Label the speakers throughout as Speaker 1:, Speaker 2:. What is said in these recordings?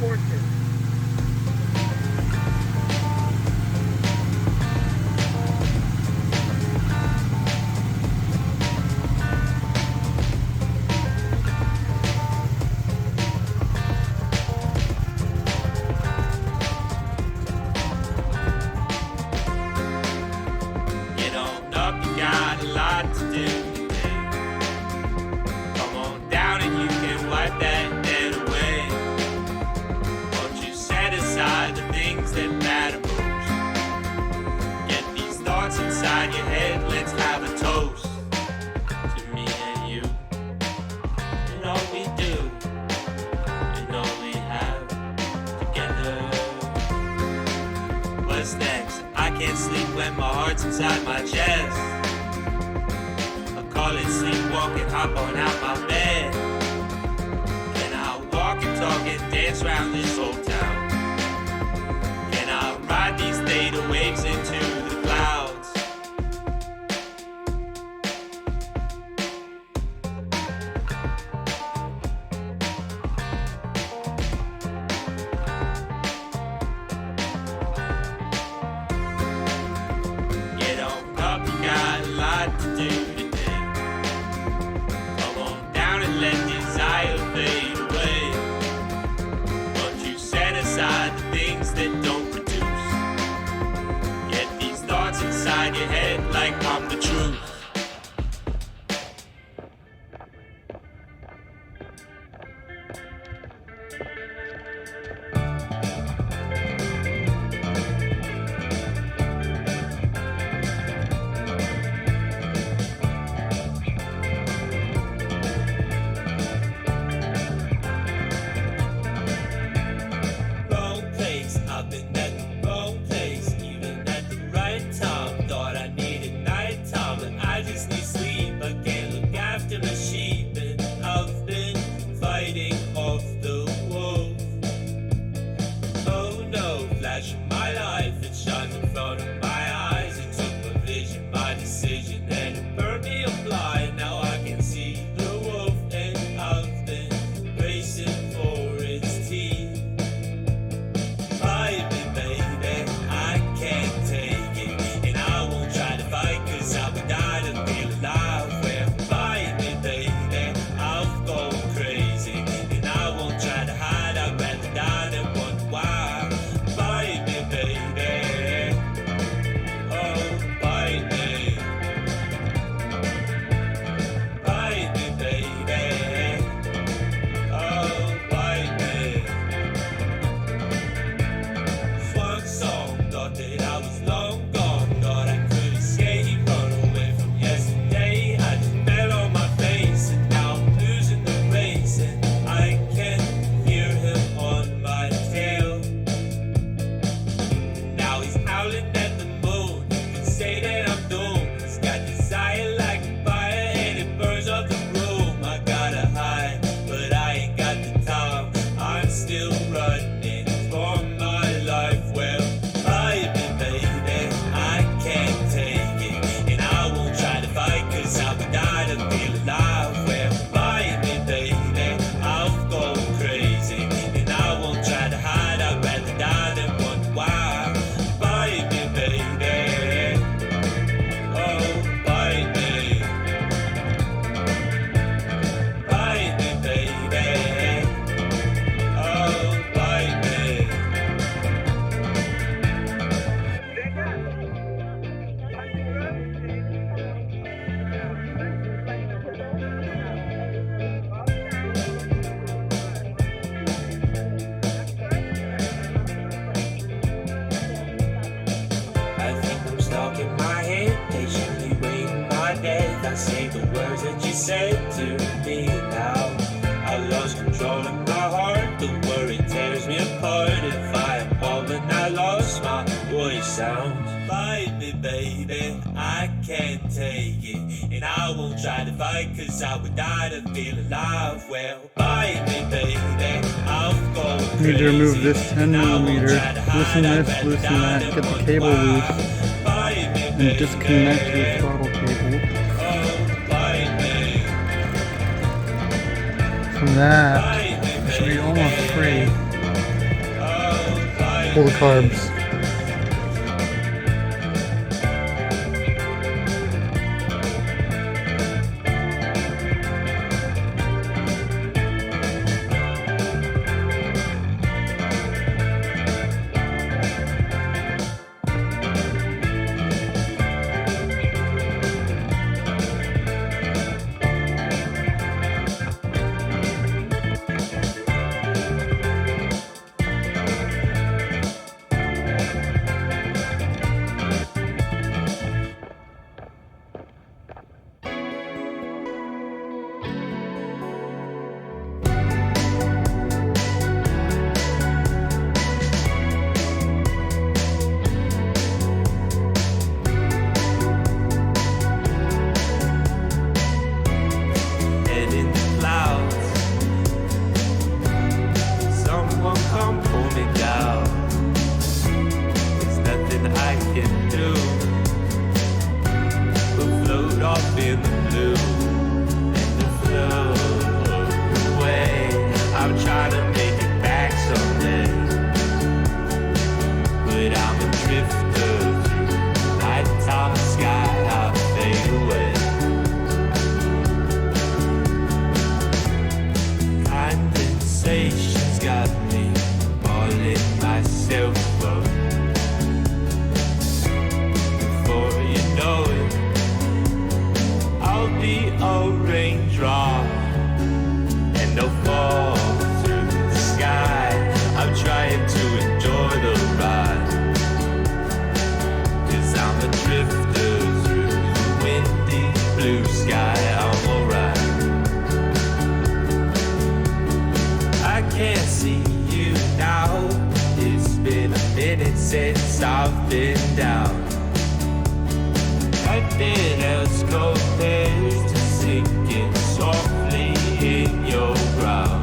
Speaker 1: fortune.
Speaker 2: Get on up, you got a lot to do today. Come on down and you can wipe that debt away. Won't you set aside the things that matter most? Get these thoughts inside your head, let's have a toast to me and you. And all we do, and all we have together. What's next? I can't sleep when my heart's inside my chest. I call it sleepwalking, hop on out my bed. Can I walk and talk and dance around this whole town? Can I ride these theta waves into the clouds? Get on up, you got a lot to do today. Come on down and let desire fade away. Won't you set aside the things that don't produce? Get these thoughts inside your head like I'm the truth. Wrong place, I've been at the wrong place, even at the right time. Thought I needed nighttime, but I just need sleep. I can't look after my sheep, and I've been fighting off the wolf. Oh no, flashing my life, it shines in front of my eyes. It took my vision, my decision, and it burned me up blind. Now I can see the wolf, and I've been bracing for its teeth. Bite me, baby, I can't take it, and I won't try to fight, cause I would die to feel alive. Well, bite me, baby, I've gone crazy, and I won't try to hide, I'd rather die than wonder why. Bite me, baby, oh, bite me. Bite me, baby, oh, bite me. One song, thought that I was long gone, thought I could escape, run away from yesterday. I just fell on my face, and now I'm losing the race, and I can hear him on my tail. Now he's howling at the moon, you can say that I'm doomed. He's got desire like a fire, and it burns up the room. I gotta hide, but I ain't got the time, I'm still running for my life. Well, bite me, baby, I can't take it, and I won't try to fight, cause I would die to feel alive. Well, bite me, baby, I've gone crazy, and I won't try to hide, I'd rather die than wonder why. Bite me, baby, oh, bite me. Bite me, baby, oh, bite me. I think I'm stuck in my head, patiently waiting my death. I say the words that you said to me now. I lost control of my heart, the worry tears me apart. If I am falling, I lost my voice sound. Bite me, baby, I can't take it, and I won't try to fight, cause I would die to feel alive. Well, bite me, baby, I've gone crazy.
Speaker 3: Need to remove this 10mm. Loosen this, loosen that, get the cable loose, and disconnect your throttle cable. From that, it should be almost free. pull the carbs.
Speaker 2: Since I've been down, nothing else compares to sinking softly in your ground.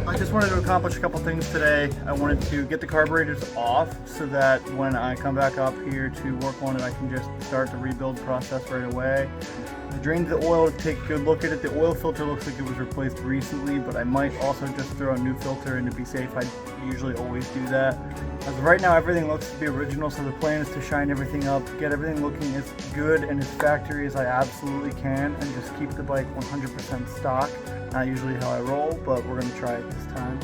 Speaker 3: I just wanted to accomplish a couple things today. I wanted to get the carburetors off so that when I come back up here to work on it, I can just start the rebuild process right away. I drained the oil to take a good look at it. The oil filter looks like it was replaced recently, but I might also just throw a new filter in to be safe. I usually always do that. As of right now, everything looks to be original, so the plan is to shine everything up, get everything looking as good and as factory as I absolutely can, and just keep the bike 100% stock. Not usually how I roll, but we're going to try it this time.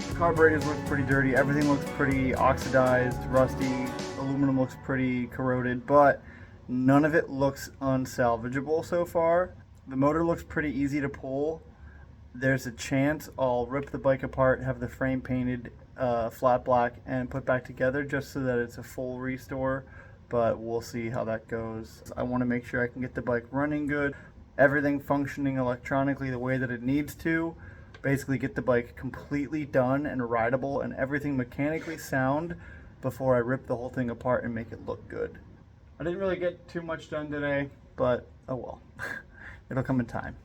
Speaker 3: The carburetors look pretty dirty, everything looks pretty oxidized, rusty, aluminum looks pretty corroded, but none of it looks unsalvageable so far. The motor looks pretty easy to pull. There's a chance I'll rip the bike apart, have the frame painted flat black, and put back together just so that it's a full restore, but we'll see how that goes. I want to make sure I can get the bike running good, everything functioning electronically the way that it needs to, basically get the bike completely done and rideable and everything mechanically sound before I rip the whole thing apart and make it look good. I didn't really get too much done today, but oh well. It'll come in time.